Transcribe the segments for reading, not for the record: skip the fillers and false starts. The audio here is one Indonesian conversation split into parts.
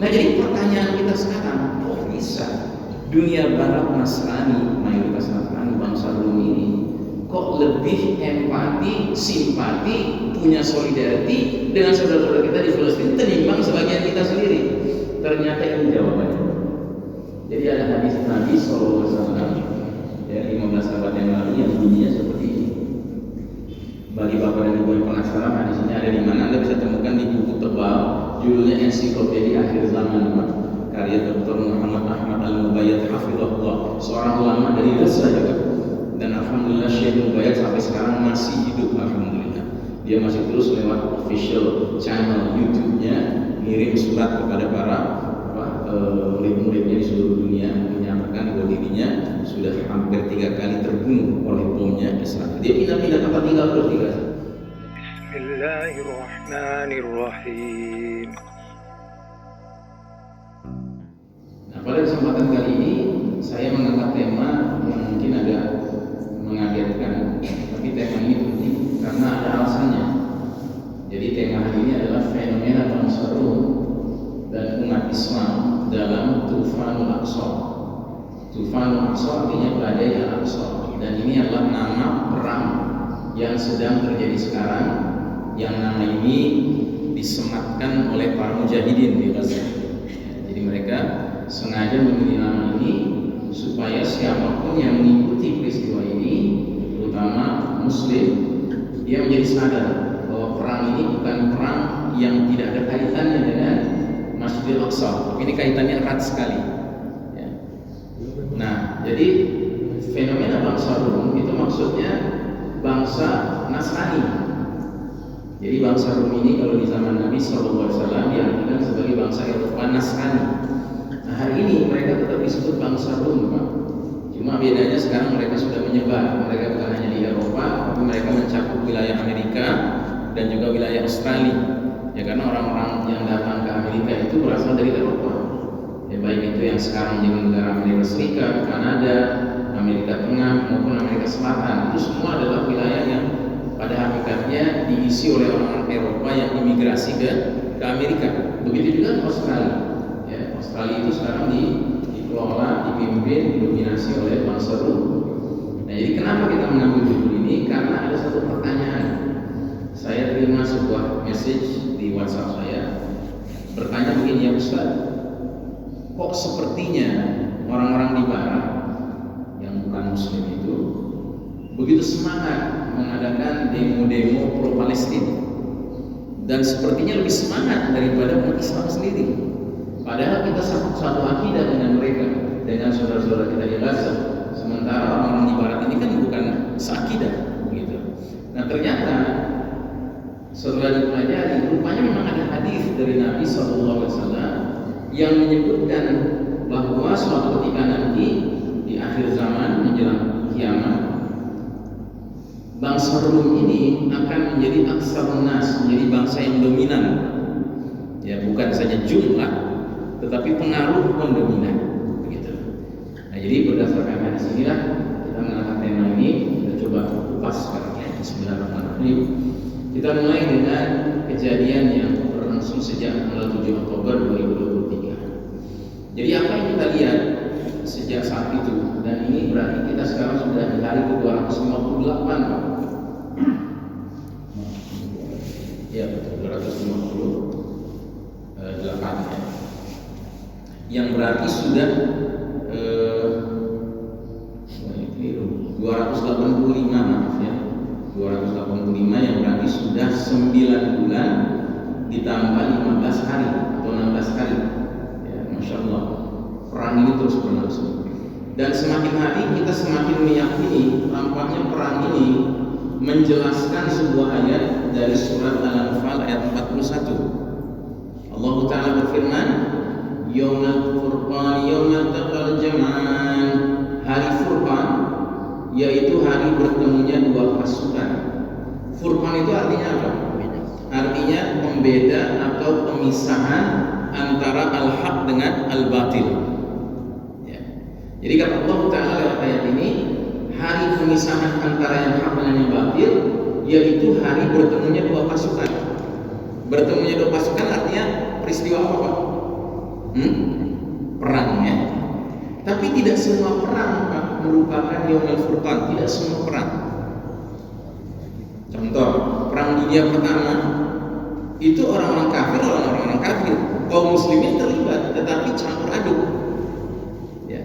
Nah jadi pertanyaan kita sekarang, kok bisa dunia barat Nasrani, mayoritas Nasrani, bangsa Rum ini kok lebih empati, simpati, punya solidarity dengan saudara-saudara kita di Palestina ketimbang sebagian kita sendiri? Ternyata ini jawabannya. Jadi ada hadis Nabi SAW ya 15 abad yang lalu yang bunyinya seperti ini. Bagi bapak dan ibu yang penasaran, hadisnya ada di mana? Anda bisa temukan di buku tebal judulnya Ensiklopedia Akhir Zaman, karya Dr. Muhammad Ahmad Al-Mubayyad Hafizahullah, seorang ulama dari Gaza juga. Dan alhamdulillah Syekh Mubayyad sampai sekarang masih hidup, alhamdulillah. Dia masih terus lewat official channel YouTube-nya ngirim surat kepada para murid-muridnya di seluruh dunia, menyatakan bahwa dirinya sudah hampir 3 kali terbunuh oleh bomnya Israel. Dia pindah-pindah tempat tinggal terus di Gaza. Bismillahirrahmanirrahim. Nah, pada kesempatan kali ini saya mengangkat tema yang mungkin agak mengagetkan, tapi tema ini penting karena ada alasannya. Jadi tema hari ini adalah fenomena bangsa Rum dan umat Islam dalam Tufanul Aqsa. Tufanul Aqsa artinya badai Al-Aqsa, dan ini adalah nama perang yang sedang terjadi sekarang, yang nama ini disematkan oleh para mujahidin di Gaza. Jadi mereka sengaja memilih nama ini supaya siapapun yang mengikuti peristiwa ini, terutama Muslim, dia menjadi sadar bahwa perang ini bukan perang yang tidak ada kaitannya dengan Masjidil Aqsa, tapi ini kaitannya erat sekali. Ya. Nah, jadi fenomena bangsa Rum itu maksudnya bangsa Nasrani. Jadi bangsa Rum ini kalau di zaman Nabi SAW diartikan sebagai bangsa Eropa Nasrani. Nah, hari ini mereka tetap disebut bangsa Rum, Pak. Cuma bedanya sekarang mereka sudah menyebar. Mereka bukan hanya di Eropa, tapi mereka mencakup wilayah Amerika dan juga wilayah Australia. Ya, karena orang-orang yang datang ke Amerika itu berasal dari Eropa. Ya, baik itu yang sekarang jadi negara Amerika Serikat, Kanada, Amerika Tengah maupun Amerika Selatan, itu semua adalah wilayah yang pada hakikatnya diisi oleh orang-orang Eropa yang imigrasi ke Amerika. Begitu juga Australia. Ya, Australia itu sekarang dikelola, dipimpin, didominasi oleh bangsa Rum. Nah, jadi kenapa kita mengambil judul ini? Karena ada satu pertanyaan. Saya terima sebuah message di WhatsApp saya, bertanya begini, ya Ustaz, kok sepertinya orang-orang di Barat yang bukan Muslim itu begitu semangat mengadakan demo-demo pro Palestina, dan sepertinya lebih semangat daripada umat Islam sendiri. Padahal kita satu akidah dengan mereka, dengan saudara-saudara kita di Gaza. Sementara orang-orang di Barat ini kan bukan seakidah, begitu. Nah, ternyata setelah dipelajari, rupanya memang ada hadis dari Nabi SAW yang menyebutkan bahwa suatu ketika nanti di akhir zaman menjelang kiamat, bangsa Rum ini akan menjadi aksarun nas, menjadi bangsa yang dominan. Ya, bukan saja jumlah, tetapi pengaruh pun dominan. Begitu. Nah, jadi berdasarkan hadis inilah kita mengangkat tema ini. Kita coba kupas sekarang ya. Bismillahirrahmanirrahim. Kita mulai dengan kejadian yang berlangsung sejak tanggal 7 Oktober 2023. Jadi apa yang kita lihat sejak saat itu, dan ini berarti kita sekarang sudah di hari ke-258, Pak. Ya, betul, 258 ya. Yang berarti sudah 285, maaf ya. 285 yang berarti sudah 9 bulan ditambah 15 hari atau 16 hari. Ya, Masya Allah, perang ini terus berlangsung. Dan semakin hari kita semakin meyakini tampaknya perang ini menjelaskan sebuah ayat dari surat Al-Anfal ayat 41. Allah Ta'ala berfirman, Yawmal Furqan yawmal taqal jam'an. Hari Furqan yaitu hari bertemunya dua pasukan. Furqan itu artinya apa? Artinya pembeda atau pemisahan antara al-haq dengan al-batil. Ya. Jadi kata Allah Ta'ala lewat ayat ini, hari pemisahan antara yang hak dengan yang batil, yaitu hari bertemunya dua pasukan. Bertemunya dua pasukan artinya peristiwa apa, Pak? perangnya. Tapi tidak semua perang merupakan Yaumul Furqan, tidak semua perang. Contoh, perang dunia pertama itu orang-orang kafir lawan orang-orang kafir, kaum muslimin terlibat tetapi campur aduk. Ya.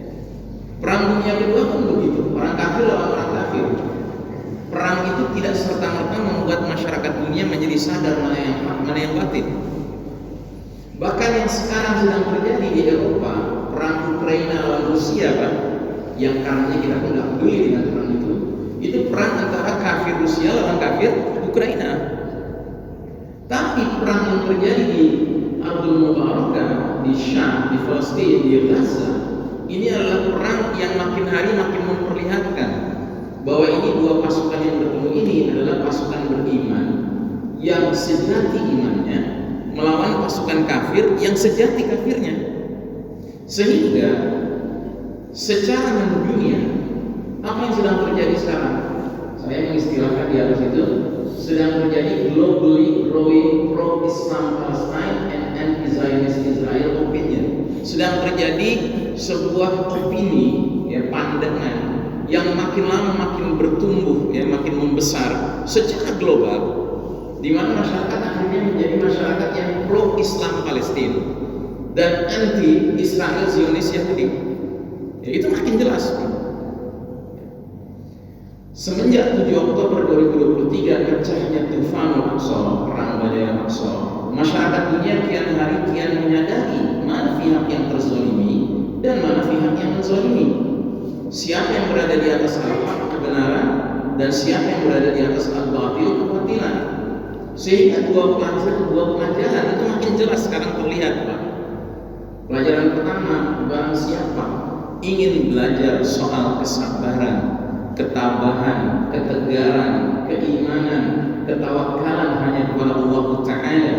Perang dunia kedua pun begitu, orang kafir lawan orang kafir. Perang itu tidak serta-merta membuat masyarakat dunia menjadi sadar mana yang hak, mana yang batil. Bahkan yang sekarang sedang terjadi di Eropa, perang Ukraina lawan Rusia, Pak, yang karenanya kita pun nggak peduli dengan perang itu perang antara kafir Rusia lawan kafir Ukraina. Tapi perang yang terjadi di Ardul Mubarakah, di Syam, di Palestina, di Gaza, ini adalah perang yang makin hari makin memperlihatkan bahwa ini dua pasukan yang bertemu ini adalah pasukan beriman yang sejati imannya melawan pasukan kafir yang sejati kafirnya. Sehingga secara mendunia, apa yang sedang terjadi sekarang? Saya mengistilahkan di atas itu sedang terjadi globally growing pro-Islam Palestine and anti-Zionist Israel opinion. Sedang terjadi sebuah opini, ya, pandangan yang makin lama makin bertumbuh, ya, makin membesar secara global, di mana masyarakat akhirnya menjadi masyarakat yang pro-Islam Palestina dan anti-Israel Zionis Yahudi. Ya, itu makin jelas. Semenjak 7 Oktober 2023 pecahnya Tufanul Aqsa, perang Badai Aqsa, masyarakat dunia kian hari kian menyadari mana pihak yang terzalimi dan mana pihak yang menzalimi. Siapa yang berada di atas al-haq, kebenaran, dan siapa yang berada di atas al-batil, kebatilan. Sehingga dua pelajaran itu makin jelas sekarang terlihat, Pak. Pelajaran pertama, barang siapa ingin belajar soal kesabaran, ketabahan, ketegaran, keimanan, ketawakalan hanya kepada Allah Ta'ala,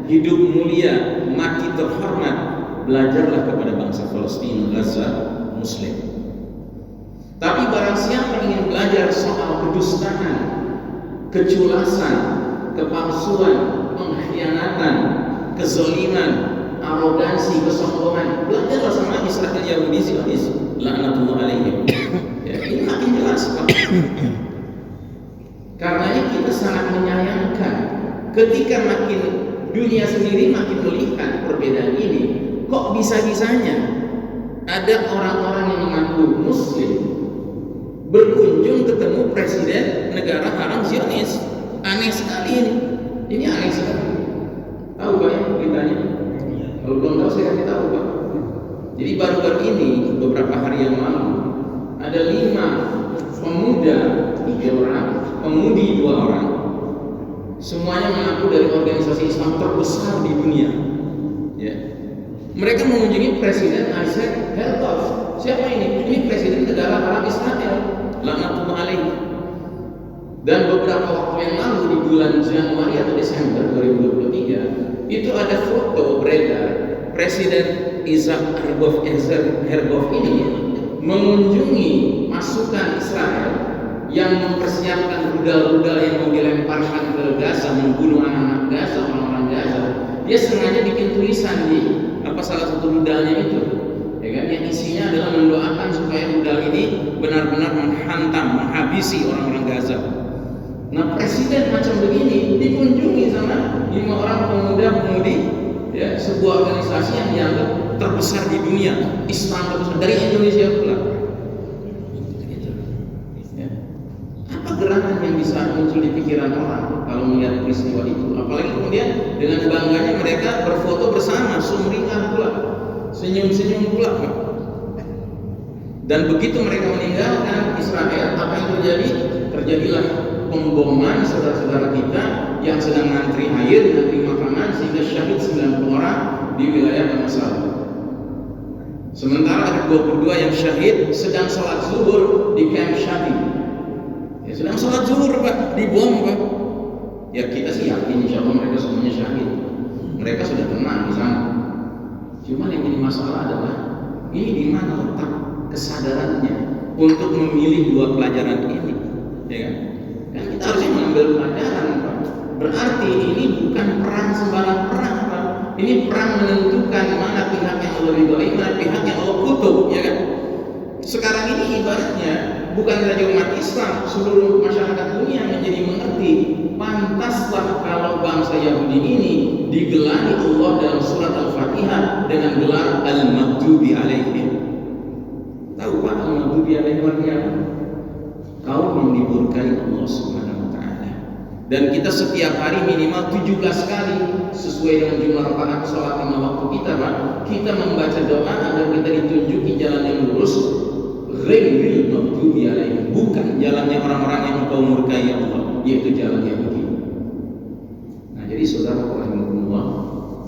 hidup mulia, mati terhormat, belajarlah kepada bangsa Palestina, Gaza, Muslim. Tapi barang siapa ingin belajar soal kedustaan, keculasan, kepalsuan, pengkhianatan, kezaliman, arogansi, kesombongan, belajarlah sama Israel Yahudi Zionis, laknatullah alaihim. Ya, ini makin jelas, Pak. Karenanya kita sangat menyayangkan ketika makin dunia sendiri makin melihat perbedaan ini, kok bisa-bisanya ada orang-orang yang mengaku Muslim berkunjung ketemu presiden negara haram Zionis. Aneh sekali ini. Ini aneh sekali. Tahu Pak ya beritanya? Kalau belum tahu saya kasih tahu Pak. Jadi baru-baru ini beberapa hari yang lalu ada 5 pemuda 3 orang, pemudi 2 orang, semuanya mengaku dari organisasi Islam terbesar di dunia. Ya. Mereka mengunjungi Presiden Isaac Herzog. Siapa ini? Ini Presiden negara Arab Israel. Laknatullah alaihi. Dan beberapa waktu yang lalu di bulan Januari atau Desember 2023 itu ada foto beredar Presiden Isaac Herzog ini mengunjungi pasukan Israel yang mempersiapkan rudal-rudal yang mau dilemparkan ke Gaza, membunuh anak-anak Gaza, orang-orang Gaza. Dia sengaja bikin tulisan di salah satu rudalnya itu, ya kan, yang isinya adalah mendoakan supaya rudal ini benar-benar menghantam, menghabisi orang-orang Gaza. Nah, presiden macam begini dikunjungi sama 5 orang pemuda-pemudi, ya, sebuah organisasi yang dianggap terbesar di dunia, Islam terbesar dari Indonesia pula. Ya. Apa gerangan yang bisa muncul di pikiran orang kalau melihat peristiwa itu? Apalagi kemudian dengan bangganya mereka berfoto bersama, sumringah pula, senyum-senyum pula, Pak. Dan begitu mereka meninggalkan Israel, apa yang terjadi? Terjadilah pemboman saudara-saudara kita yang sedang ngantri air, ngantri makanan, sehingga syahid 90 orang di wilayah Gaza. Sementara ada 22 yang syahid sedang sholat zuhur di Camp Shadi. Ya, sedang sholat zuhur, Pak, dibom, Pak. Ya kita sih yakin insya Allah mereka semuanya syahid. Mereka sudah tenang di sana. Cuma yang jadi masalah adalah ini di mana letak kesadarannya untuk memilih 2 pelajaran ini, ya kan? Kan kita harusnya mengambil pelajaran, Pak. Berarti ini bukan perang sembarang perang, Pak. Ini perang menentukan mana pihak yang resah kalau bangsa Yahudi ini digelari Allah dalam surat Al-Fatihah dengan gelar Al-Maghdubi alaihim. Tahu Pak Al-Maghdubi alaihim artinya apa? Kaum yang dimurkai Allah Subhanahu wa taala. Dan kita setiap hari minimal 17 kali sesuai dengan jumlah rakaat salat 5 waktu kita, Pak. Kita membaca doa agar kita ditunjuki jalan yang lurus, ghairil maghdubi alaihim, bukan jalannya orang-orang yang engkau murkai ya Allah, yaitu jalan Yahudi. Nah, jadi saudara rahimakumullah,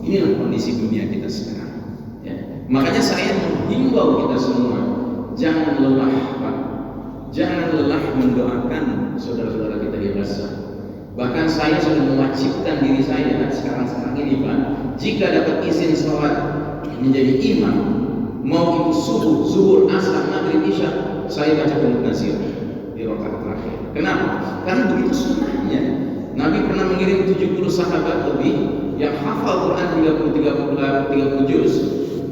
inilah kondisi dunia kita sekarang. Ya. Makanya saya menghimbau kita semua, jangan lelah, Pak. Jangan lelah mendoakan saudara-saudara kita di Gaza. Bahkan saya sudah mewajibkan diri saya sekarang ini, Pak, jika dapat izin sholat menjadi imam, mau itu subuh, zuhur, asar, maghrib, isya, saya baca qunut nazir di rakaat terakhir. Kenapa? Karena begitu sunnahnya. Nabi pernah mengirim 70 sahabat lebih yang hafal Quran 30 juz,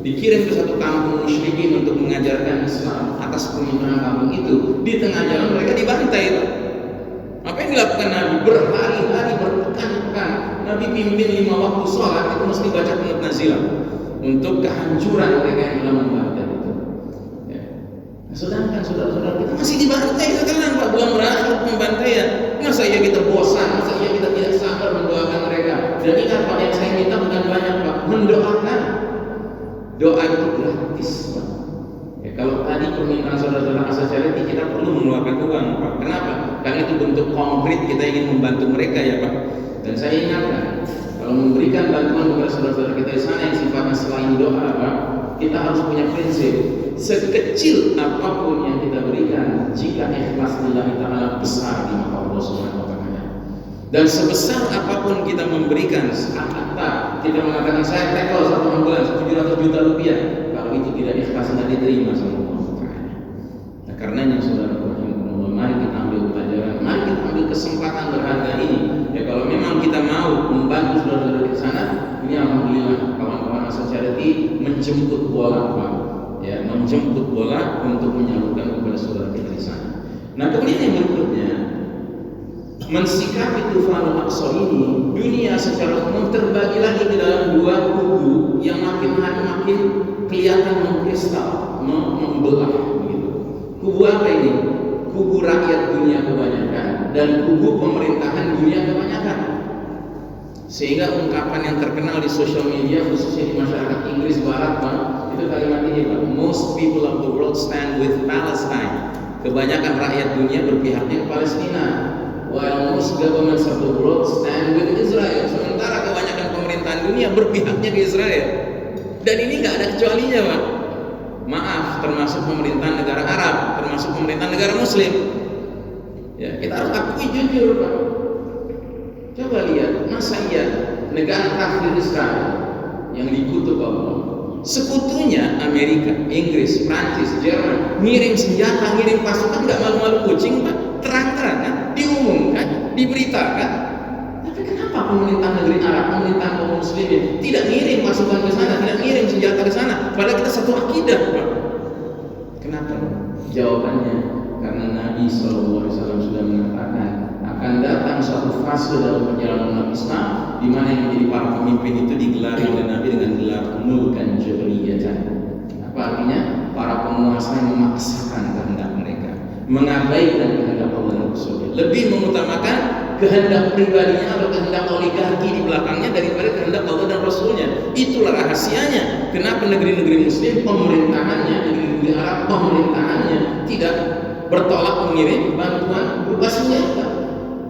dikirim ke satu kampung musyrikin untuk mengajarkan Islam. Atas permintaan kampung itu, di tengah jalan mereka dibantai. Apa yang dilakukan Nabi? Berhari-hari, berpekan-pekan Nabi pimpin 5 waktu sholat itu mesti baca qunut nazir untuk kehancuran mereka yang dalam membantai itu. Ya. Nah, sedangkan saudara-saudara kita masih dibantai sekarang, Pak, belum berakhir pembantaian. Masa iya kita bosan? Masa iya kita tidak sabar mendoakan mereka? Dan ingat Pak, yang saya minta bukan banyak, Pak, mendoakan. Doa itu gratis, Pak. Ya, kalau tadi permintaan saudara-saudara Asa Charity, kita perlu mengeluarkan uang, Pak. Kenapa? Karena itu bentuk konkret kita ingin membantu mereka, ya Pak. Dan saya ingatkan, kalau memberikan bantuan kepada saudara-saudara kita di sana yang sifatnya selain doa, Pak, kita harus punya prinsip. Sekecil apapun yang kita berikan, jika ikhlas lillahi ta'ala, besar di mata Allah Subhanahu wa taala. Dan sebesar apapun kita memberikan, kata kita mengatakan saya tackle 1 bulan 700 juta rupiah, kalau itu tidak ikhlas tidak diterima sama Allah Taala. Nah, karenanya saudara rahimahullah, mari kita ambil pelajaran, mari kita ambil kesempatan berharga ini. Ya, kalau memang kita mau membantu saudara-saudara di sana, ini alhamdulillah kawan-kawan Asa Charity menjemput bola, Pak. Ya, menjemput bola untuk menyalurkan kepada saudara kita di sana. Nah, kemudian yang berikutnya, mensikapi tufanul aqsa ini, dunia secara umum terbagi lagi ke dalam 2 kubu yang makin hari makin kelihatan mengkristal, membelah begitu. Kubu apa ini? Kubu rakyat dunia kebanyakan dan kubu pemerintahan dunia kebanyakan. Sehingga ungkapan yang terkenal di sosial media, khususnya di masyarakat Inggris Barat, Pak, itu kalimat ini, Pak. Most people of the world stand with Palestine. Kebanyakan rakyat dunia berpihaknya ke Palestina. While most governments of the world stand with Israel. Sementara kebanyakan pemerintahan dunia berpihaknya ke Israel. Dan ini nggak ada kecualinya, Pak. Maaf, termasuk pemerintahan negara Arab, termasuk pemerintahan negara Muslim. Ya, kita harus akui jujur, Pak. Coba lihat, masa iya negara kafir Israel yang dikutuk Allah, sekutunya Amerika, Inggris, Prancis, Jerman, ngirim senjata, ngirim pasukan, nggak malu-malu kucing, Pak. Terang-terangan diumumkan, diberitakan. Tapi kenapa pemerintah negeri Arab, pemerintah kaum muslimin tidak ngirim pasukan ke sana, tidak ngirim senjata ke sana? Padahal kita satu akidah, Pak. Kenapa? Jawabannya karena Nabi SAW sudah mengatakan akan datang suatu fase dalam perjalanan umat Islam di mana yang menjadi para pemimpin itu digelari oleh Nabi dengan gelar mulkan jabriyatan. Apa artinya? Para penguasa yang memaksakan kehendak mereka, mengabaikan kehendak Allah dan Rasulnya, lebih mengutamakan kehendak pribadinya atau kehendak oligarki di belakangnya daripada kehendak Allah dan Rasulnya. Itulah rahasianya kenapa negeri-negeri Muslim pemerintahannya, negeri-negeri Arab pemerintahannya tidak bertolak mengirim bantuan berupa senjata.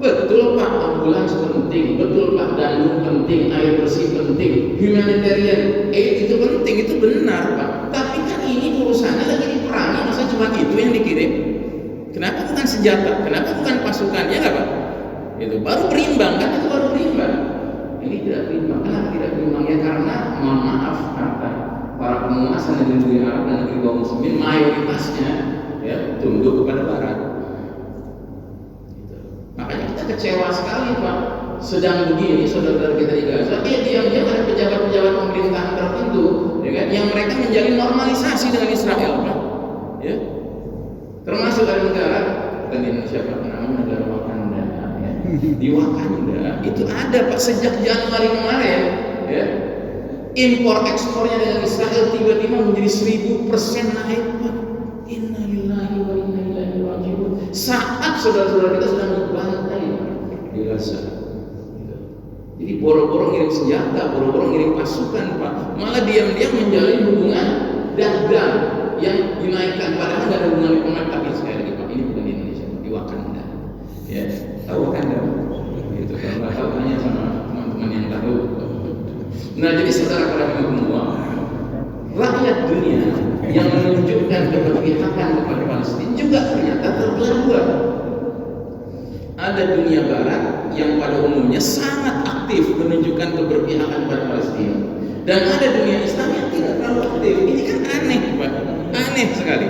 Betul Pak, ambulans penting, betul Pak, dandung penting, air bersih penting, humanitarian aid itu penting, itu benar Pak. Tapi kan ini urusannya lagi diperangi, masa cuma itu yang dikirim? Kenapa bukan senjata? Kenapa bukan pasukan? Ya nggak Pak? Itu baru berimbang kan? Itu baru berimbang. Ini tidak berimbang. Kenapa tidak berimbang? Ya karena mohon maaf kata para penguasa negeri Arab dan negeri kaum muslimin mayoritasnya ya tunduk kepada Barat. Gitu. Makanya kita kecewa sekali Pak. Sedang begini saudara-saudara kita di Gaza, diam-diam ada pejabat-pejabat pemerintahan tertentu, ya kan, yang mereka menjalin normalisasi dengan Israel, Pak. Ya. Termasuk dari negara di Indonesia Pak, namanya negara Wakanda, ya. Di Wakanda itu ada Pak sejak Januari kemarin, ya. Impor ekspornya dengan Israel tiba-tiba menjadi 1000% naik Pak. Innalillahi wa inna ilaihi raji'un. Saat saudara-saudara kita sedang dibantai di Gaza. Jadi boro-boro ngirim senjata, boro-boro ngirim pasukan Pak. Malah diam-diam menjalin hubungan dagang yang dinaikkan, padahal nggak ada hubungan diplomatik. Tapi sekali lagi Pak, ini bukan di Indonesia, di Wakanda. Ya, tahu Wakanda? Itu kalau nggak tahu tanya sama teman-teman yang tahu. Nah, jadi saudara rahimahumullah, rakyat dunia yang menunjukkan keberpihakan kepada Palestina juga ternyata terbelah dua. Ada dunia barat yang pada umumnya sangat aktif menunjukkan keberpihakan kepada Palestina, dan ada dunia Islam yang tidak terlalu aktif. Ini kan aneh Pak, aneh sekali,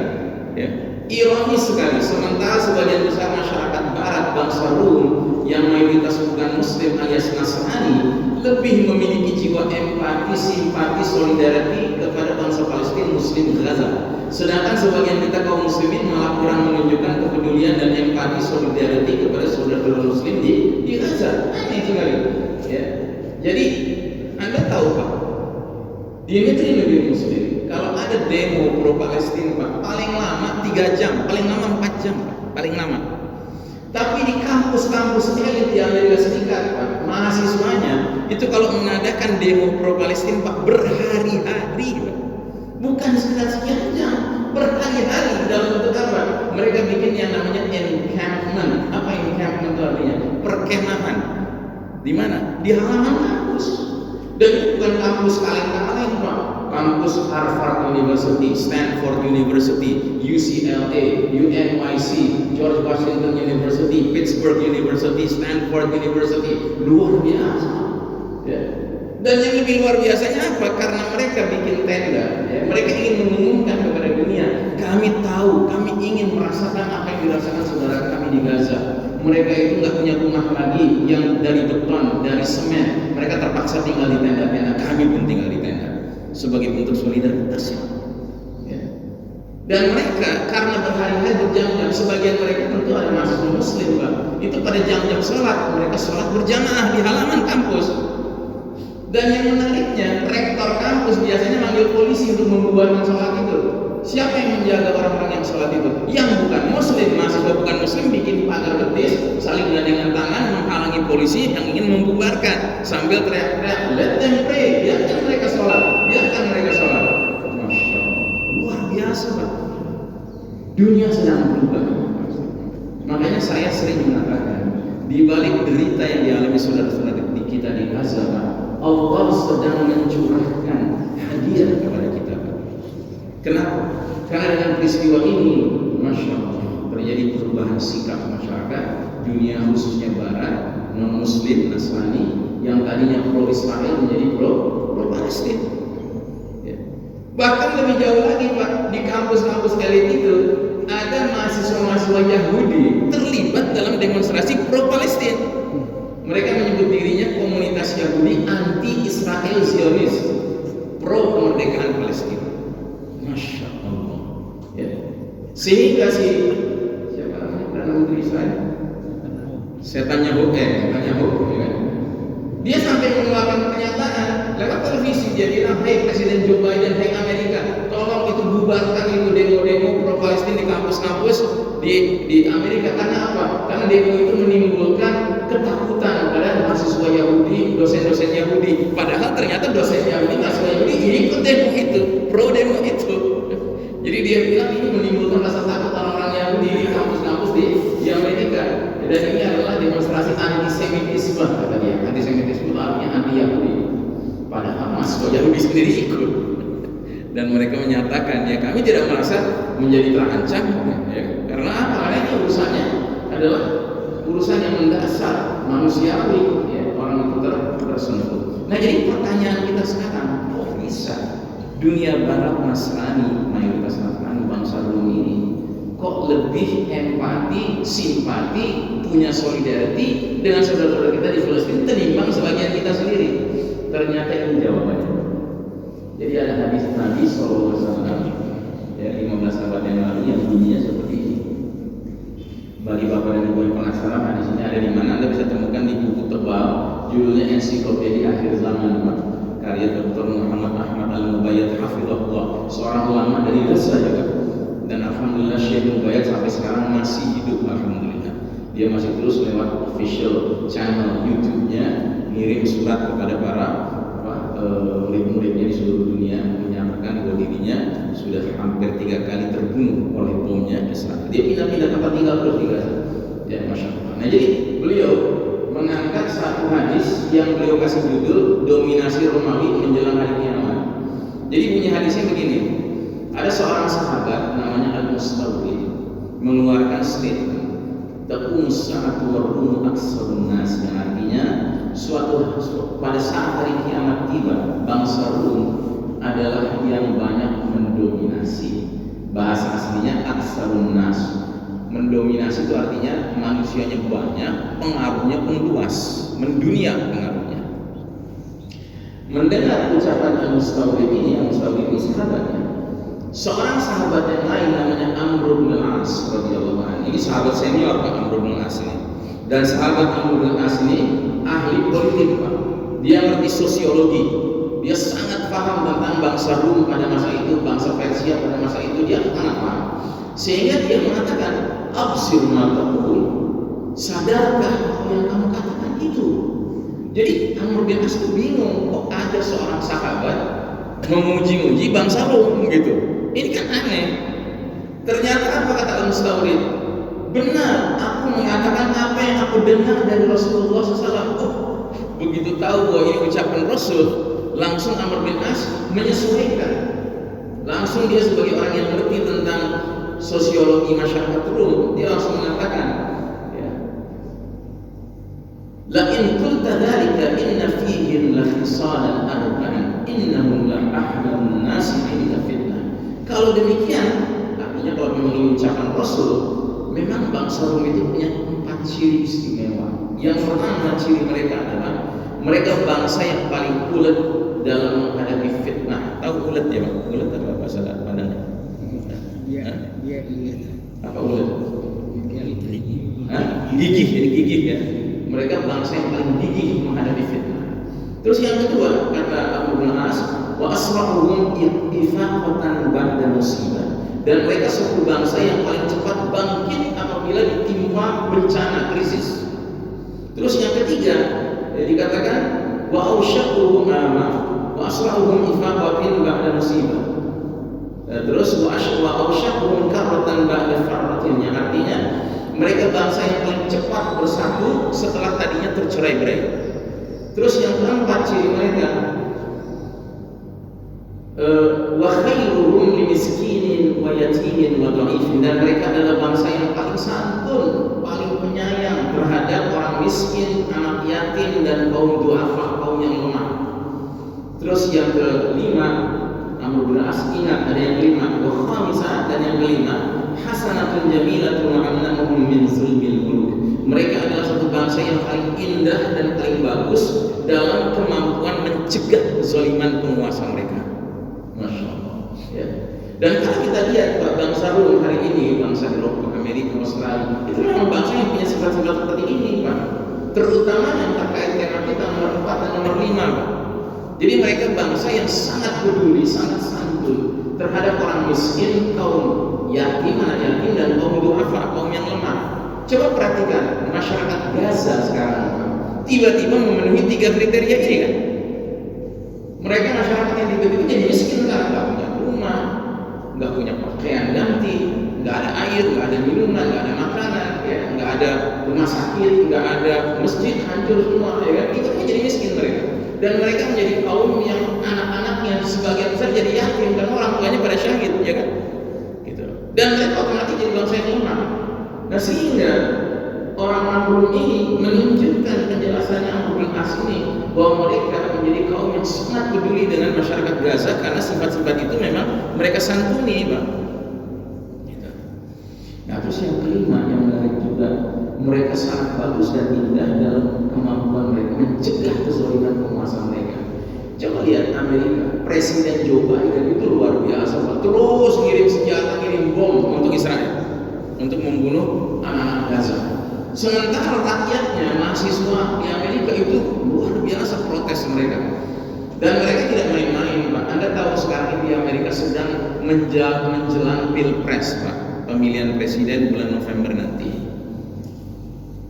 ya. Ironis sekali, sementara sebagian besar masyarakat barat bangsa Rum yang mayoritas bukan Muslim alias Nasrani lebih memiliki jiwa empati, simpati, solidarity kepada bangsa Palestina Muslim Gaza. Sedangkan sebagian kita kaum muslimin malah kurang menunjukkan kepedulian dan empati, solidarity kepada saudara-saudara Muslim di Gaza. Aneh sekali, ya. Jadi Anda tahu Pak, di negeri Muslim kalau ada demo pro Palestina Pak, paling lama 3 jam, paling lama 4 jam, paling lama. Tapi di kampus-kampus elit di Amerika Serikat Pak, mahasiswanya itu kalau mengadakan demo pro Palestina Pak berhari-hari Pak. Bukan sekitar sekian jam, berhari-hari. Dalam bentuk apa? Mereka bikin yang namanya encampment. Apa encampment itu artinya? Perkemahan. Di mana? Di halaman kampus. Dan itu bukan kampus kaleng-kaleng Pak. Kampus Harvard University, Stanford University, UCLA, UNYC, George Washington University, Pittsburgh University, Stanford University, luar biasa, ya. Dan yang lebih luar biasanya apa? Karena mereka bikin tenda, ya. Mereka ingin mengumumkan kepada dunia, kami tahu, kami ingin merasakan apa yang dirasakan saudara kami di Gaza. Mereka itu nggak punya rumah lagi yang dari beton, dari semen. Mereka terpaksa tinggal di tenda-tenda. Kami pun tinggal di tenda sebagai bentuk solidaritas, ya. Dan mereka karena berhari-hari berjam-jam, sebagian mereka tentu ada mahasiswa Muslim Pak. Itu pada jam-jam sholat, mereka sholat berjamaah di halaman kampus. Dan yang menariknya, rektor kampus biasanya manggil polisi untuk membubarkan sholat itu. Siapa yang menjaga orang-orang yang sholat itu? Yang bukan Muslim, mahasiswa bukan Muslim bikin pagar betis, saling gandengan tangan menghalangi polisi yang ingin membubarkan sambil teriak-teriak, let them pray, biarkan mereka sholat, biarkan mereka sholat. Masya Allah, luar biasa Pak. Dunia sedang berubah. Makanya saya sering mengatakan, di balik derita yang dialami saudara-saudara kita di Gaza Pak, Allah sedang mencurahkan hadiah kepada kita Pak. Kenapa? Karena dengan peristiwa ini, Masya Allah, terjadi perubahan sikap masyarakat dunia khususnya Barat, non-Muslim, Nasrani, yang tadinya pro-Israel menjadi pro-Palestina. Ya. Bahkan lebih jauh lagi Pak, di kampus-kampus elit itu ada mahasiswa-mahasiswa Yahudi terlibat dalam demonstrasi pro-Palestina. Mereka menyebut dirinya komunitas Yahudi anti-Israel Zionis, pro kemerdekaan Palestina. Masya Allah, ya. Sehingga siapa namanya Perdana Menteri Israel, Netanyahu, ya. Dia sampai mengeluarkan pernyataan lewat televisi. Dia bilang, hey Presiden Joe Biden, hey Amerika, tolong itu bubarkan itu demo-demo pro Palestina di kampus-kampus di Amerika. Karena apa? Karena demo itu menimbulkan ketakutan pada mahasiswa Yahudi, dosen-dosen Yahudi. Padahal ternyata dosen Yahudi, mahasiswa Yahudi ikut demo itu, pro demo itu. Jadi dia bilang ini menimbulkan rasa takut orang-orang Yahudi di kampus-kampus di Amerika. Dan ini adalah demonstrasi antisemitisme, kata dia. Antisemitisme itu artinya anti-Yahudi. Padahal mahasiswa Yahudi sendiri ikut. Dan mereka menyatakan, ya kami tidak merasa menjadi terancam, ya. Karena apa? Karena ini urusannya adalah urusan yang mendasar manusiawi, ya, orang itu tersentuh. Nah, jadi pertanyaan kita sekarang, kok bisa dunia Barat Nasrani, mayoritas Nasrani bangsa Rum ini, kok lebih empati, simpati, punya solidarity dengan saudara-saudara kita di Palestina ketimbang sebagian kita sendiri? Ternyata ini jawabannya. Jadi ada hadis Nabi SAW, ya, 15 abad yang lalu yang bunyinya seperti ini. Bagi bapak dan ibu yang penasaran, hadis ini ada di mana, Anda bisa temukan judulnya Ensiklopedia Akhir Zaman, Pak. Karya Dr. Muhammad Ahmad Al-Mubayyad hafizahullah, seorang ulama dari Gaza juga. Dan alhamdulillah Syekh Mubayyad sampai sekarang masih hidup, alhamdulillah. Dia masih terus lewat official channel YouTube-nya ngirim surat kepada para murid-muridnya di seluruh dunia, menyatakan bahwa dirinya sudah hampir 3 kali terbunuh oleh bomnya Israel. Dia pindah-pindah tempat tinggal terus di Gaza. Ya, masya Allah. Nah, jadi beliau mengangkat satu hadis yang beliau kasih judul dominasi Romawi menjelang hari kiamat. Jadi bunyi hadisnya begini. Ada seorang sahabat namanya Al-Mustawrid mengeluarkan statement taqum sa'atu war-rumu aksarun nas, yang artinya pada saat hari kiamat tiba, bangsa Rum adalah yang banyak mendominasi. Bahasa aslinya aksarun nas. Mendominasi itu artinya manusianya banyak, pengaruhnya pun luas, mendunia pengaruhnya. Mendengar ucapan Al-Mustawrid ini sahabatnya. Seorang sahabat yang lain namanya Amr bin Al-As radhiyallahu anhu. Ini sahabat senior Pak Amr bin Al-As ini. Dan sahabat Amr bin Al-As ini ahli politik Pak. Dia ngerti sosiologi. Dia sangat paham tentang bangsa Rum pada masa itu, bangsa Persia pada masa itu, dia sangat paham. Sehingga dia mengatakan, "Absir ma taqul." Sadarkah apa yang kamu katakan itu? Jadi Amr bin Al-As itu bingung, kok ada seorang sahabat memuji-muji bangsa Rum gitu. Ini kan aneh. Ternyata apa kata Al-Mustawrid? Benar, aku mengatakan apa yang aku dengar dari Rasulullah SAW. Oh, begitu tahu bahwa ini ucapan Rasul, langsung Amr bin As menyesuaikan. Langsung dia sebagai orang yang mengerti tentang sosiologi masyarakat Rum, dia langsung mengatakan, ya, la in qulta dzalika inna fihim la khisalan arba'an innahum la ahlan nas 'inda fitnah. Kalau demikian, artinya kalau memang ini ucapan Rasul, memang bangsa Rum itu punya 4 ciri istimewa. Yang pertama ciri mereka adalah mereka bangsa yang paling ulet dalam menghadapi fitnah. Tahu ulet ya Pak? Ulet apa bahasa Padang? Iya. Apa ulet? Gigih, jadi gigih ya. Mereka bangsa yang paling gigih menghadapi fitnah. Terus yang kedua kata Abu bin As, wa asra'uhum ifaqatan ba'da musibah. Dan mereka suku bangsa yang paling cepat bangkit apabila ditimpa bencana krisis. Terus yang ketiga dikatakan wa ausyaquhum wa asra'uhum ifaqatin ba'da musibah. Terus wa ausyaquhum karatan ba'da farratin, yang artinya mereka bangsa yang paling cepat bersatu setelah tadinya tercerai-berai. Terus yang keempat ciri mereka wa khairuhum limiskinin wa yatimin wa dha'ifin, dan mereka adalah bangsa yang paling santun, paling penyayang terhadap orang miskin, anak yatim, dan kaum du'afa, kaum yang lemah. Terus yang kelima, Amr bin As ingat ada yang kelima, wa khamisah, dan yang kelima hasanatun jamilatun wa amnanuhum min zulmil qulub. Mereka adalah satu bangsa yang paling indah dan paling bagus dalam kemampuan mencegah kezaliman penguasa mereka. Masya Allah. Ya. Dan kalau kita lihat bangsa Rum hari ini, bangsa Eropa, Amerika, Australia, itu memang bangsa yang punya sifat-sifat seperti ini, Pak. Terutama yang terkait tema kita nomor 4 dan nomor 5, Pak. Jadi mereka bangsa yang sangat peduli, sangat santun terhadap orang miskin, kaum yatim, anak yatim, dan kaum du'afa, kaum yang lemah. Coba perhatikan masyarakat Gaza sekarang, tiba-tiba memenuhi 3 kriteria ini kan? Mereka masyarakat yang tiba-tiba jadi miskin kan, nggak punya rumah, nggak punya pakaian ganti, nggak ada air, nggak ada minuman, nggak ada makanan, ya, nggak ada rumah sakit, nggak ada masjid, hancur semua, ya kan? Itu jadi miskin mereka. Dan mereka menjadi kaum yang anak-anaknya sebagian besar jadi yatim karena orang tuanya pada syahid, ya kan? Gitu. Dan mereka otomatis jadi bangsa yang lemah. Nah, sehingga orang Rum ini menunjukkan penjelasannya Amr bin As ini bahwa mereka menjadi kaum yang sangat peduli dengan masyarakat Gaza karena sifat-sifat itu memang mereka santuni, Pak. Gitu. Nah, terus yang kelima yang menarik juga, mereka sangat bagus dan indah dalam kemampuan mereka mencegah kezaliman penguasa mereka. Coba lihat Amerika, Presiden Joe Biden itu luar biasa, Pak. Terus ngirim senjata, ngirim bom untuk Israel, untuk membunuh anak-anak Gaza. Sementara rakyatnya, mahasiswa di Amerika itu luar biasa protes mereka. Dan mereka tidak main-main, Pak. Anda tahu sekarang di Amerika sedang menjelang pilpres, Pak, pemilihan presiden bulan November nanti.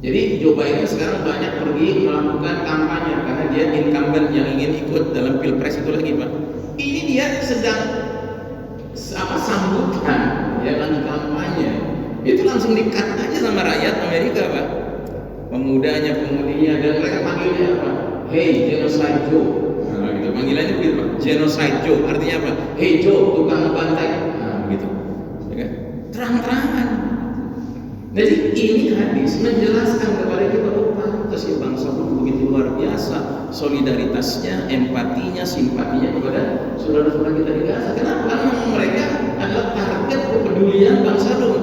Jadi Joe Biden sekarang banyak pergi melakukan kampanye karena dia incumbent yang ingin ikut dalam pilpres itu lagi, Pak. Ini dia sedang sambutan, ya, lagi kampanye. Itu langsung di-cut aja sama rakyat Amerika, Pak. Pemudinya, dan mereka panggilnya apa? Hey, Genocide Joe. Nah, gitu. Panggilannya begitu, Pak. Genocide Joe, artinya apa? Hey Joe, tukang ngebantai. Nah, begitu. Ya kan? Terang-terangan. Jadi ini hadis menjelaskan kepada kita, oh pantas ya bangsa pun begitu luar biasa solidaritasnya, empatinya, simpatinya kepada saudara-saudara kita di Gaza. Kenapa? Karena mereka adalah target kepedulian bangsa Rom.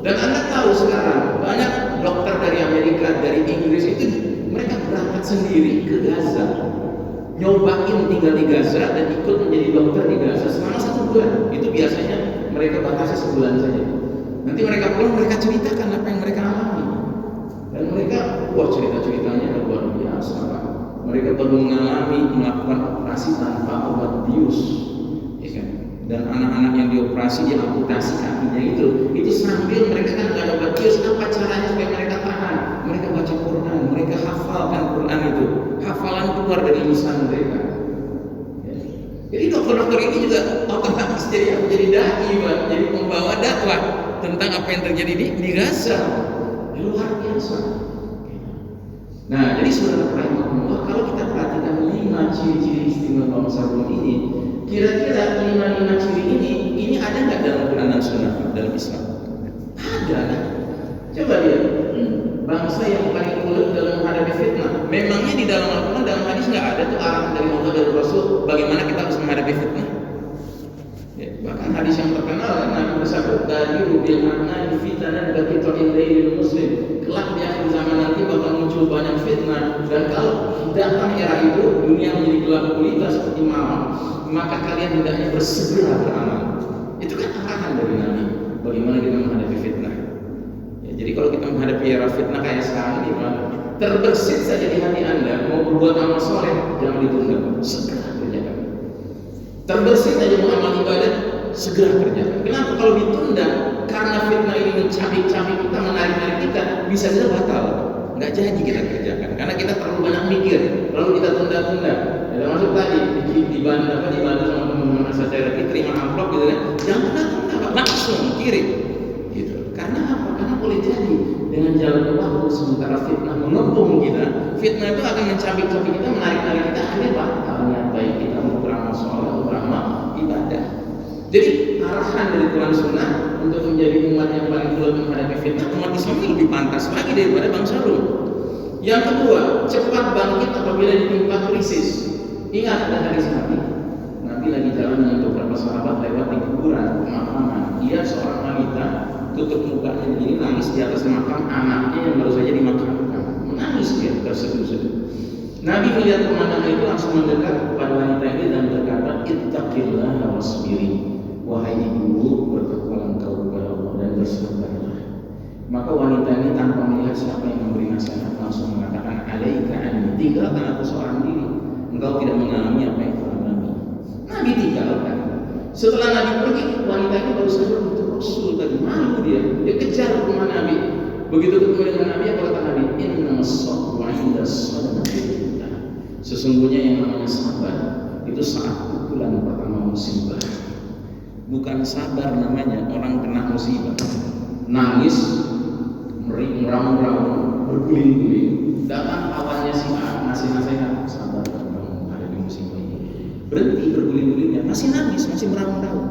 Dan Anda tahu sekarang banyak dokter dari Amerika, dari Inggris itu mereka berangkat sendiri ke Gaza, nyobain tinggal di Gaza dan ikut menjadi dokter di Gaza selama 1 bulan. Itu biasanya mereka batasi sebulan saja. Nanti mereka pulang, mereka ceritakan apa yang mereka alami. Dan mereka, wah, cerita-ceritanya luar biasa, Pak. Mereka baru mengalami melakukan operasi tanpa obat bius, ya kan? Dan anak-anak yang dioperasi, diamputasi kakinya itu sambil mereka kan nggak ada obat bius. Apa caranya supaya mereka tahan? Mereka baca Quran, mereka hafalkan Quran itu. Hafalan keluar dari lisan mereka. Jadi dokter-dokter ini juga otomatis jadi dai, Pak, jadi pembawa dakwah tentang apa yang terjadi di Gaza. Luar biasa. Nah, jadi saudara rahimahullah, kalau kita perhatikan 5 ciri-ciri istimewa bangsa Rom ini, kira-kira 5 ciri ini ada nggak dalam Quran dan Sunnah dalam Islam? Ada. Coba lihat. Bangsa yang paling ulet dalam menghadapi fitnah. Memangnya di dalam Al-Quran, dalam hadis nggak ada tuh arahan dari Allah dan Rasul bagaimana kita harus menghadapi fitnah? Ya, bahkan hadis yang terkenal kan Nabi bersabda, "Dadiru bil anna fitanan baqita'il lailil muslim." Kelak di akhir zaman nanti bakal muncul banyak fitnah, dan kalau datang era itu dunia menjadi gelap gulita seperti malam, maka kalian hendaknya bersegera beramal. Itu kan arahan dari Nabi bagaimana kita menghadapi fitnah. Jadi kalau kita menghadapi era fitnah kayak sekarang ini, Pak, terbersit saja di hati Anda mau berbuat amal soleh, jangan ditunda, segera kerjakan. Terbersit saja mau amal ibadah, segera kerjakan. Kenapa? Kalau ditunda, karena fitnah ini mencabik-cabik kita, menarik-narik kita, bisa saja batal, nggak jadi kita kerjakan. Karena kita terlalu banyak mikir, lalu kita tunda-tunda. Ya, termasuk tadi dibantu sama teman-teman acara kita terima amplop gitu kan, jangan tunda-tunda, langsung kirim. Gitu. Karena apa? Boleh jadi dengan jalannya waktu sementara fitnah mengepung kita, fitnah itu akan mencabik-cabik kita, menarik-narik kita, akhirnya batal niat baik kita untuk beramal soleh, untuk beramal ibadah. Jadi arahan dari Quran Sunnah untuk menjadi umat yang paling kuat menghadapi fitnah, umat Islam ini lebih pantas lagi daripada bangsa Rom. Yang kedua, cepat bangkit apabila ditimpa krisis. Ingat ada hadis Nabi lagi jalan dengan beberapa sahabat lewat di kuburan pemakaman. Ia seorang wanita tutup mukanya begini, nangis di atas makam anaknya yang baru saja dimakamkan. Menangis dia terseduh-seduh. Nabi melihat pemandangan itu langsung mendekat kepada wanita ini dan berkata, "Ittaqillaha wasbiri." Wahai ibu, bertakwalah engkau kepada Allah dan bersabarlah. Maka wanita ini tanpa melihat siapa yang memberi nasihat langsung mengatakan, "Alaika anni." Tinggalkan aku seorang diri. Engkau tidak mengalami apa yang telah Nabi. Nabi tinggalkan. Setelah Nabi pergi, wanita ini baru sadar itu Rasul tadi, malu dia kejar ke rumah Nabi. Begitu ketemu dengan Nabi, apa kata Nabi? Innamas sabru 'inda sadaqatil ula. Sesungguhnya yang namanya sabar itu saat pukulan pertama musibah. Bukan sabar namanya orang kena musibah, nangis, meraung-raung, berguling-guling. Datang kawannya si A ngasih nasihat, sabar kamu ada di musibah ini. Berhenti berguling-gulingnya, masih nangis, masih meraung-raung.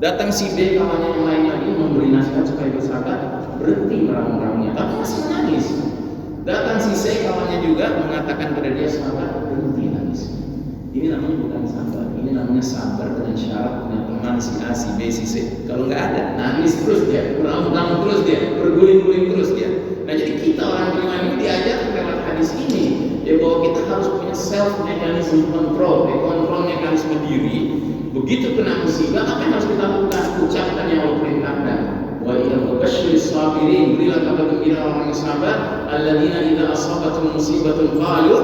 Datang si B kawannya yang lain lagi memberi nasihat supaya bersabar, berhenti meraung-raungnya, tapi masih menangis. Datang si C kawannya juga mengatakan kepada dia sabar, berhenti nangis. Ini namanya bukan sabar, ini namanya sabar dengan syarat punya teman si A, si B, si C. Kalau nggak ada, nangis terus dia, meraung-raung terus dia, berguling-guling terus dia. Nah jadi kita orang beriman ini diajar lewat hadis ini, ya bahwa kita harus punya self mechanism control, kontrol mekanisme diri. Begitu kena musibah, apa yang harus kita lakukan? Ucapkan yang Allah perintahkan. wa bashshiris sabirin, berilah kabar gembira orang yang sabar, alladzina idza asabatum musibatun qalu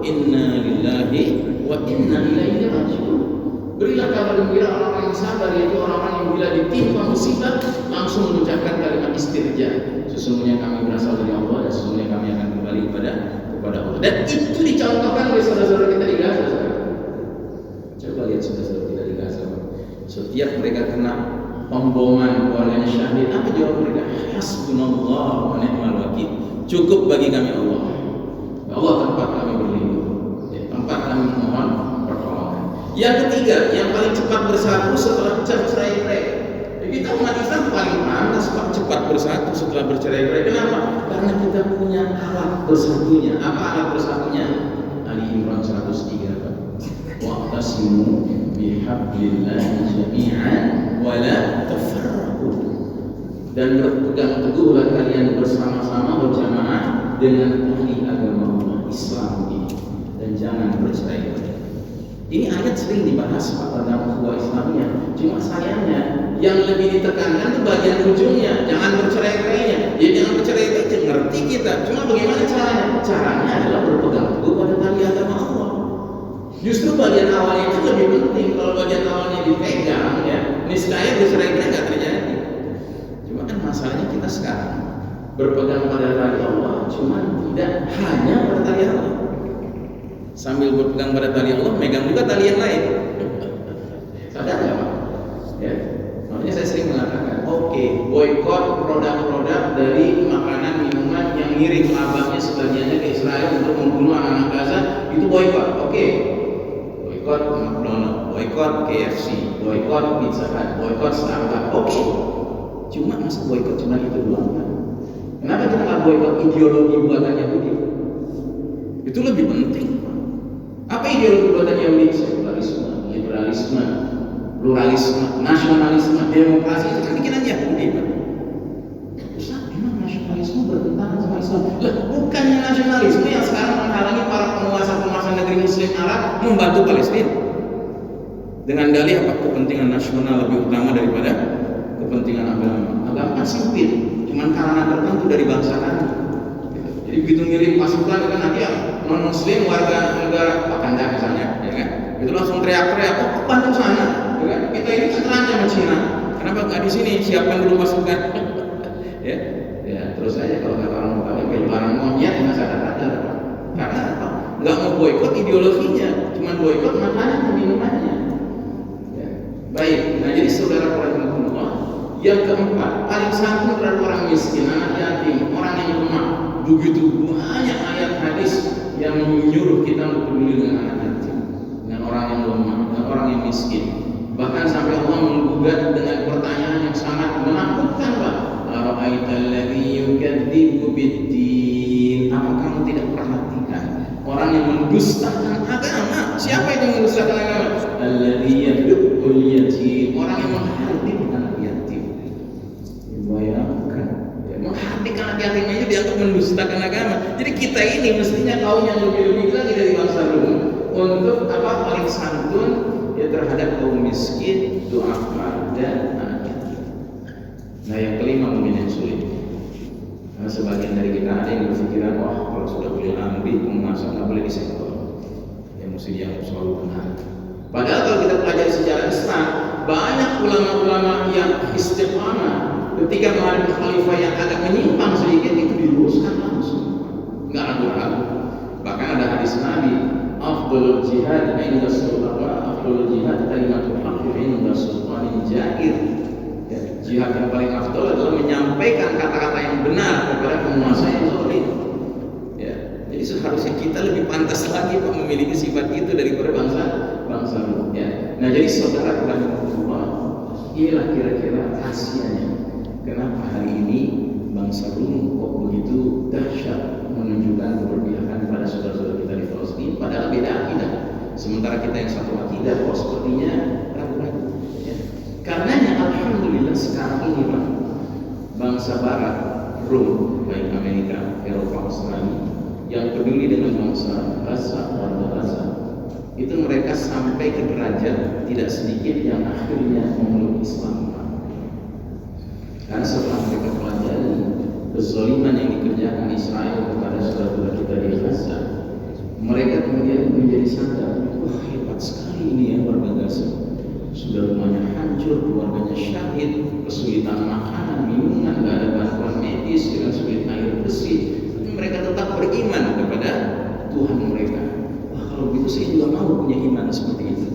inna lillahi wa inna ilaihi raji'un. Berilah kabar gembira orang-orang yang sabar, yaitu orang-orang yang bila ditimpa musibah langsung mengucapkan kalimat istirja, sesungguhnya kami berasal dari Allah dan sesungguhnya kami akan kembali kepada Allah. Dan itu dicontohkan oleh saudara-saudara kita di Gaza sekarang. Coba lihat saudara-saudara kita di Gaza. Setiap mereka kena pemboman, keluarganya syahid, apa jawab mereka? Hasbunallah wa ni'mal wakil. Cukup bagi kami Allah. Allah tempat kami berlindung, tempat kami mohon pertolongan. Yang ketiga, yang paling cepat bersatu setelah bercerai-berai. Kita umat Islam paling pantas cepat bersatu setelah bercerai-berai. Kenapa? Karena kita punya alat bersatunya. Apa alat bersatunya? Ali Imran 103. Wa'tasimu bihablillahi jami'an wa la tafarraqu. Dan berpegang teguhlah kalian bersama-sama berjamaah dengan tali agama Allah Islam ini, dan jangan bercerai-berai. Ini ayat sering dibahas dalam sebuah Islamnya. Cuma sayangnya yang lebih ditekankan itu bagian ujungnya, jangan bercerai-berainya. Ya jangan bercerai-berai, ngerti kita. Cuma bagaimana caranya? Caranya adalah berpegang teguh pada tali agama Allah. Justru bagian awalnya itu lebih penting. Kalau bagian awalnya dipegang, ya niscaya bercerai-berai nggak terjadi. Cuma kan masalahnya kita sekarang berpegang pada tali Allah, cuma tidak hanya pada tali Allah. Sambil berpegang pada tali Allah, megang juga tali yang lain. Sadar nggak Pak? Ya, makanya saya sering mengatakan, oke, boykot produk-produk dari makanan minuman yang ngirim labanya sebagiannya ke Israel untuk membunuh anak-anak Gaza, itu boykot. Oke, boykot McDonald, boykot KFC, boykot Pizza Hut, boykot Starbucks. Oke, cuma masa boykot cuma itu doang kan? Kenapa kita nggak boykot ideologi buatan Yahudi? Itu lebih penting. Apa ideologi buatan Yahudi? Sekularisme, liberalisme, pluralisme, nasionalisme, demokrasi, itu kan bikinan Yahudi Pak. Ustaz, memang nasionalisme bertentangan sama Islam? Lah, bukannya nasionalisme yang sekarang menghalangi para penguasa-penguasa negeri Muslim Arab membantu Palestina dengan dalih apa? Kepentingan nasional lebih utama daripada kepentingan agama. Agama kan sempit, cuman kalangan tertentu dari bangsa kami. Jadi begitu ngirim pasukan kan nanti ya non Muslim warga negara Wakanda misalnya, ya kan? Itu langsung teriak-teriak, oh bantu sana, ya kan? Kita ini kan terancam sama Cina. Kenapa nggak di sini? Siapkan dulu pasukan. ya terus aja kalau kata orang Betawi barang monyet nggak sadar-sadar. Karena apa? Nggak mau boykot ideologinya, cuma boykot makanan dan minumannya. Ya. Baik, nah jadi saudara rahimahullah, yang keempat, paling santun terhadap orang miskin, anak yatim, orang yang lemah. Begitu banyak ayat hadis yang menyuruh kita untuk peduli dengan anak yatim, dengan orang yang lemah, dengan orang yang miskin. Bahkan sampai Allah menggugat dengan pertanyaan yang sangat menakutkan, Pak. Ara'aital ladzi yukadzibu bid-din. Apa kamu tidak perhatikan orang yang mendustakan agama? Siapa itu yang mendustakan agama? Alladzi yad'ul yatim, orang yang menghardik anak yatim. Bayangkan, menghardik anak yatimnya itu dianggap mendustakan agama. Jadi kita ini mestinya kaum yang lebih lagi dari bangsa Rum untuk apa? Paling santun ya terhadap kaum miskin, du'afa dan anak yatim. Nah yang kelima mungkin yang sulit. Karena sebagian dari kita ada yang berpikiran, wah kalau sudah boleh ambil penguasa nggak boleh disentuh. Yang mesti dianggap selalu benar. Padahal kalau kita pelajari sejarah Islam, banyak ulama-ulama yang istiqamah ketika menghadapi khalifah yang agak menyimpang sedikit itu diluruskan langsung, nggak ragu-ragu. Bahkan ada hadis Nabi, afdhalul jihad inda sultan, afdhalul jihad kalimatul haqq inda sultanin jahir. Ya, jihad yang paling afdal adalah menyampaikan kata-kata yang benar kepada penguasa yang zalim. Ya, jadi seharusnya kita lebih pantas lagi Pak memiliki sifat itu daripada bangsa. Ya. Nah jadi saudara rahimahullah, inilah kira-kira rahasianya. Kenapa hari ini bangsa Rum kok begitu dahsyat menunjukkan keberpihakan kepada saudara-saudara kita di Palestina, padahal beda akidah. Sementara kita yang satu akidah kok sepertinya ragu-ragu. Ya. Karenanya alhamdulillah sekarang ini Pak, bangsa Barat, Rum, baik Amerika, Eropa, Australia, yang peduli dengan bangsa Gaza, warga Gaza, itu mereka sampai ke derajat tidak sedikit yang akhirnya memeluk Islam. Karena setelah mereka pelajari kezaliman yang dikerjakan Israel kepada saudara kita di Gaza, mereka kemudian menjadi sadar, wah hebat sekali ini ya warga Gaza. Sudah rumahnya hancur, keluarganya syahid, kesulitan makanan, minuman, tidak ada bantuan medis, dengan sulit air bersih, tapi mereka tetap beriman kepada Tuhan mereka. Wah kalau begitu saya juga mau punya iman seperti itu.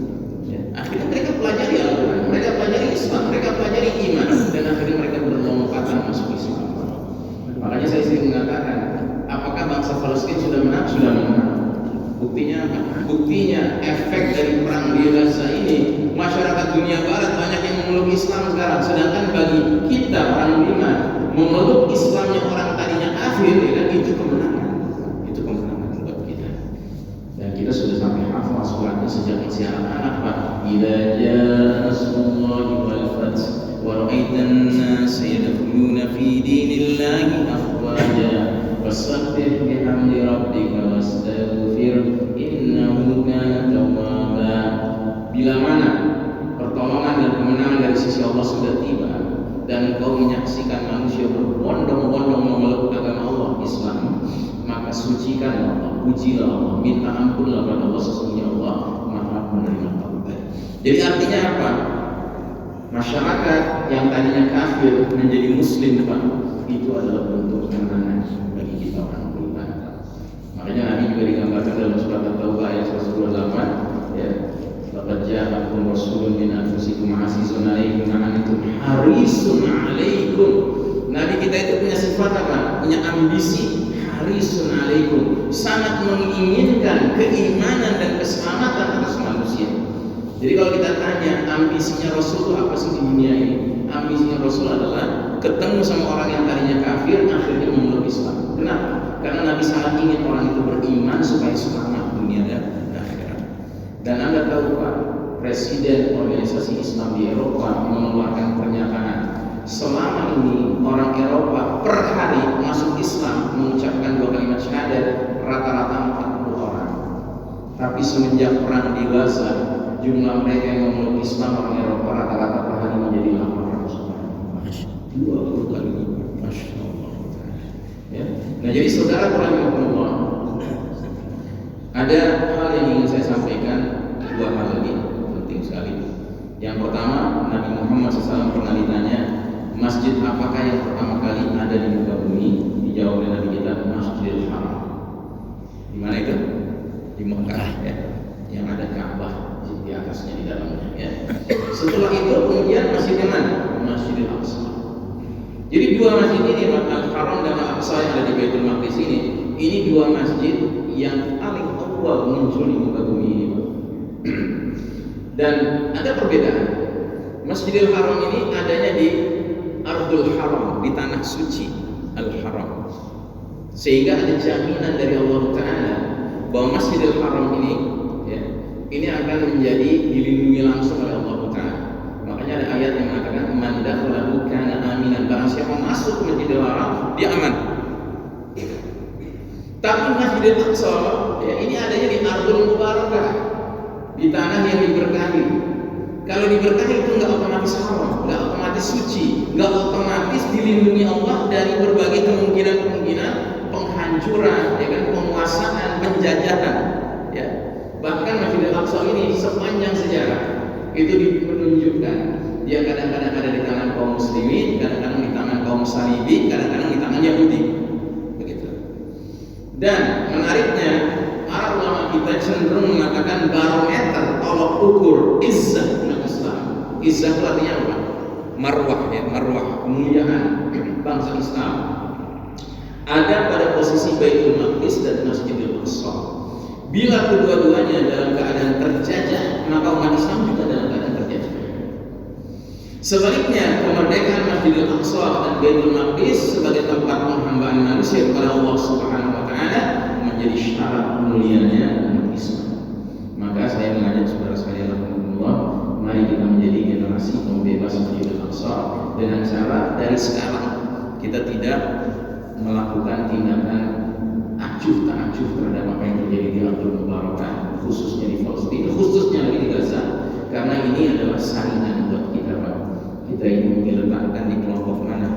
Ya. Akhirnya mereka pelajari Al-Quran, mereka pelajari Islam, mereka pelajari iman, dan akhirnya mereka berlompatan masuk Islam. Makanya saya sering mengatakan, apakah bangsa Palestina sudah menang? Sudah menang. Buktinya apa? Buktinya efek dari perang di Gaza ini, masyarakat dunia barat banyak yang memeluk Islam sekarang. Sedangkan bagi kita orang beriman, memeluk Islamnya orang tadinya kafir, ya kan, itu kemenangan. Itu kemenangan buat kita. Dan kita sudah sampai hafal suratnya sejak masih anak-anak, Pak. Idza jaa nasrullahi wal fath wa ra'aitan nasa yadkhuluna fi dinillahi afwaja fasabbih bihamdi rabbika wastaghfir innahu kana tawwaba. Bila mana pertolongan dan kemenangan dari sisi Allah sudah tiba dan engkau menyaksikan manusia berbondong-bondong memeluk agama Allah Islam, maka sucikan Allah, pujilah Allah, minta ampunlah kepada Allah, sesungguhnya Allah Maha menerima taubat. Jadi artinya apa? Masyarakat yang tadinya kafir menjadi muslim, Pak, itu adalah bentuk kemenangan bagi kita orang beriman. Makanya Nabi juga digambarkan dalam surat At-Taubah ayat 128, ya. Laqad ja'akum rasulun min anfusikum 'azizun 'alaikum ma antum harisun 'alaikum. Nabi kita itu punya sifat apa? Punya ambisi, harisun 'alaikum, sangat menginginkan keimanan dan keselamatan atas manusia. Jadi kalau kita tanya ambisinya Rasul itu apa sih di dunia ini? Ambisinya Rasul adalah ketemu sama orang yang tadinya kafir, akhirnya memeluk Islam. Kenapa? Karena Nabi sangat ingin orang itu beriman supaya selamat dunia dan akhirat. Dan Anda tahu Pak, Presiden Organisasi Islam di Eropa mengeluarkan pernyataan, selama ini orang Eropa per hari masuk Islam mengucapkan 2 kalimat syahadat rata-rata 40 orang. Tapi semenjak perang di Gaza, jumlah mereka yang memeluk Islam orang Eropa rata-rata per hari menjadi 800 orang. 20 kali lipat. Masya Allah. Ya. Nah jadi saudara rahimahullah, ada hal yang ingin saya sampaikan, 2 hal lagi penting sekali. Yang pertama, Nabi Muhammad SAW pernah ditanya, masjid apakah yang pertama kali ada di muka bumi? Dijawab oleh Nabi kita, Masjidil Haram. Di mana itu? Di Mekah, ya. Yang ada Ka'bah di atasnya, di dalamnya, ya. Setelah itu kemudian masjid mana? Masjidil Aqsa. Jadi 2 masjid ini, Al-Haram dan Al-Aqsa yang ada di Baitul Maqdis ini 2 masjid yang paling awal muncul di muka bumi ini. Dan ada perbedaan. Masjidil Haram ini adanya di Ardul Haram, di tanah suci Al-Haram. Sehingga ada jaminan dari Allah Ta'ala bahwa Masjidil Haram ini, ya, ini akan menjadi dilindungi langsung oleh Allah Ta'ala. Makanya ada ayat yang mengatakan man dakhalahu kana aminan, barang siapa masuk ke Masjidil Haram dia aman. Tapi Masjidil Aqsa, ya, ini adanya di Ardul Mubarakah, di tanah yang diberkahi. Kalau diberkahi itu nggak otomatis haram, nggak otomatis suci, nggak otomatis dilindungi Allah dari berbagai kemungkinan penghancuran, ya kan, penguasaan, penjajahan, ya. Bahkan Masjidil Aqsa ini sepanjang sejarah itu menunjukkan dia kadang-kadang ada di tangan kaum muslimin, kadang-kadang di tangan kaum Salibi, kadang-kadang di tangan Yahudi, begitu. Dan menariknya, para ulama kita cenderung mengatakan barometer tolok ukur izzah umat Islam. Izzah itu artinya apa? Marwah, ya, marwah, kemuliaan bangsa Islam ada pada posisi Baitul Maqdis dan Masjidil Aqsa. Bila kedua-duanya dalam keadaan terjajah, maka umat Islam juga dalam keadaan terjajah. Sebaliknya, kemerdekaan Masjidil Aqsa dan Baitul Maqdis sebagai tempat penghambaan manusia kepada Allah Subhanahu wa Ta'ala menjadi syarat mulianya umat Islam. Maka saya mengajak saudara sekalian rahimahullah, mari kita menjadi generasi pembebas Masjidil Aqsa dengan cara dari sekarang kita tidak melakukan tindakan acuh tak acuh terhadap apa yang terjadi di Ardul Mubarakah, khususnya di Palestina, khususnya lagi di Gaza, karena ini adalah saringan buat kita, Pak. Kita ini diletakkan di kelompok mana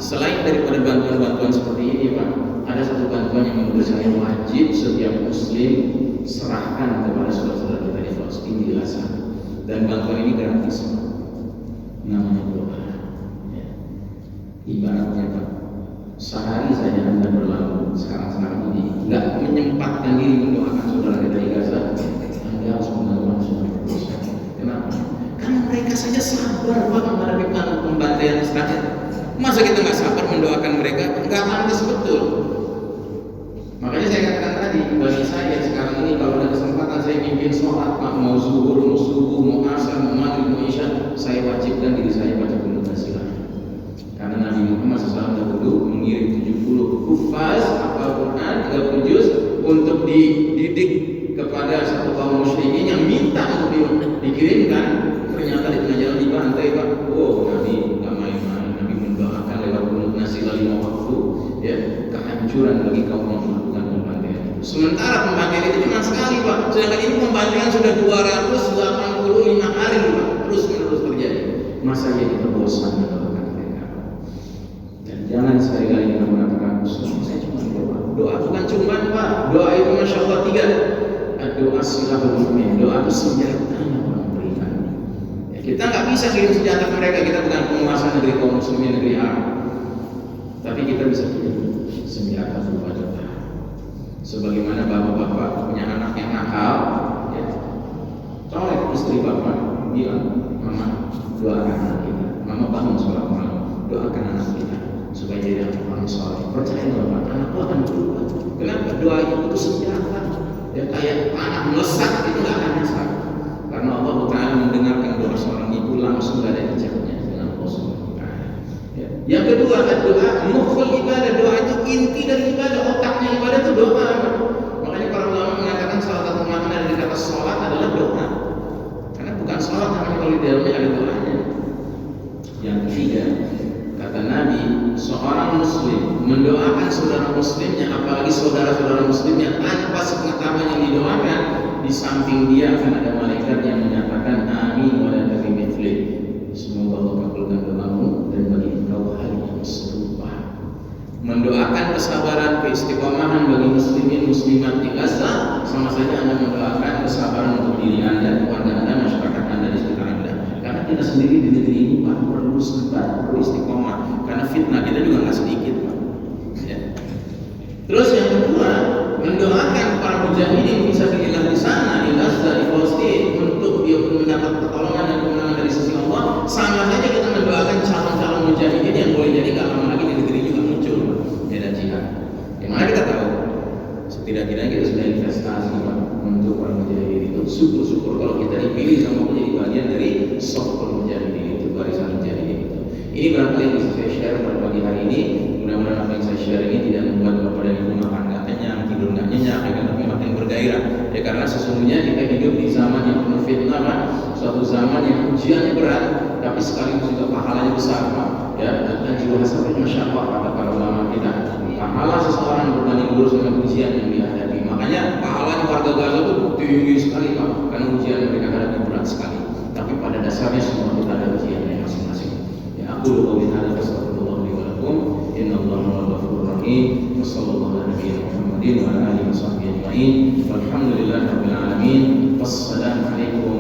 selain daripada bantuan-bantuan seperti ini Pak, ada satu bantuan yang menurut saya wajib setiap muslim serahkan kepada saudara-saudara kita di Palestina di Gaza. Dan bantuan ini gratis Pak. Namanya doa. Ya. Ibaratnya Pak, sehari saja Anda berlalu sekarang ini nggak menyempatkan diri mendoakan saudara kita di Gaza, Anda harus mendoakan saudara kita. Kenapa? Karena mereka saja sabar Pak menghadapi pembantaian Israel. Masa kita nggak sabar mendoakan mereka? Nggak pantas betul. Makanya saya katakan tadi, bagi saya sekarang ini kalau ada kesempatan saya mimpin sholat Pak, mau zuhur, mau subuh, mau asar, mau maghrib, mau isya, saya wajibkan diri saya baca qunut nasilah. Karena Nabi Muhammad SAW dahulu mengirim 70 hufaz hafal Quran 30 juz untuk dididik kepada satu kaum musyrikin yang minta untuk dikirimkan. Ternyata di tengah jalan dibantai Pak. Oh, Nabi nggak main-main. Nabi mendoakan lewat qunut nasilah 5 waktu, ya, kehancuran bagi kaum yang melakukan pembantaian. Sementara pembantaian itu cuma sekali Pak. Sedangkan ini pembantaian sudah 285 hari Pak, terus menerus terjadi. Masa ya kita bosan mendoakan mereka? Dan jangan sekali-kali kita mengatakan saya cuma doa. Doa bukan cuma Pak. Doa itu masya Allah 3. Doa silahul mu'min. Doa itu senjatanya orang beriman. Ya, kita nggak bisa kirim senjata ke mereka. Kita bukan penguasa negeri kaum muslimin negeri Arab. Tapi kita bisa kirim senjata berupa doa. Sebagaimana bapak-bapak punya anak yang nakal, ya, colek istri bapak bilang, Mama doakan anak kita, Mama bangun sholat malam, doakan anak kita supaya jadi orang soleh. Percaya Bapak, anakku akan berubah. Kenapa? Doa itu senjata. Ya, kayak panah melesat itu nggak akan nyasar. Karena Allah Taala mendengarkan doa seorang ibu langsung gak ada hijabnya dengan Allah Subhanahu Wa Taala. Ya. Yang kedua, doa mukhul ibadah. Doa itu inti dari ibadah, otaknya ibadah itu doa. Makanya para ulama mengatakan salah satu makna dari kata sholat adalah doa. Karena bukan sholat namanya kalau di dalamnya ada doanya. Yang ketiga, kata Nabi, seorang muslim mendoakan saudara muslimnya, apalagi saudara-saudara muslimnya tanpa sepengetahuan yang didoakan, di samping dia akan ada malaikat yang menyatakan amin wa la tarimithli. Semoga Allah kabulkan doamu dan bagi engkau hal yang serupa. Mendoakan kesabaran, keistiqomahan bagi muslimin muslimat di Gaza sama saja Anda mendoakan kesabaran untuk diri Anda, keluarga Anda, masyarakat Anda di sekitar Anda. Karena kita sendiri di negeri ini Pak perlu sabar, perlu istiqomah. Karena fitnah kita juga nggak sedikit Pak. Ya. Terus yang kedua, mendoakan para mujahidin bisa dilihat di sana di Gaza, di Palestina untuk dia mendapat pertolongan dan kemenangan dari sisi Allah. Sama saja kita mendoakan calon-calon mujahidin yang boleh jadi nggak lama lagi di negeri juga muncul medan jihad. Yang mana kita tahu setidak-tidaknya kita sudah investasi Pak untuk para mujahidin itu. Syukur-syukur kalau kita dipilih sama menjadi bagian dari sokol mujahidin itu, barisan mujahidin itu. Ini barangkali yang bisa saya share pada pagi hari ini. Mudah-mudahan apa yang saya share ini tidak membuat Bapak dan Ibu makan nggak kenyang, tidur nggak nyenyak, tapi makin bergairah. Ya karena sesungguhnya kita hidup di zaman yang penuh fitnah Pak, suatu zaman yang ujiannya berat, tapi sekaligus juga pahalanya besar Pak. Ya, dan juga hasilnya masya Allah kata para ulama kita. Pahala seseorang berbanding lurus dengan ujian yang dihadapi. Makanya pahalanya warga Gaza itu tinggi sekali Pak, karena ujian yang mereka hadapi berat sekali. Tapi pada dasarnya semua kita ada ujiannya masing-masing. Ya, aku qawli hadza astaghfirullah li wa lakum. Innallaha huwal ghafurur rahim. Wassallallahu ala nabiyyina Muhammadin wa ala alihi washabbihi ajma'in. Walhamdulillahirabbil alamin. Wassalamu alaikum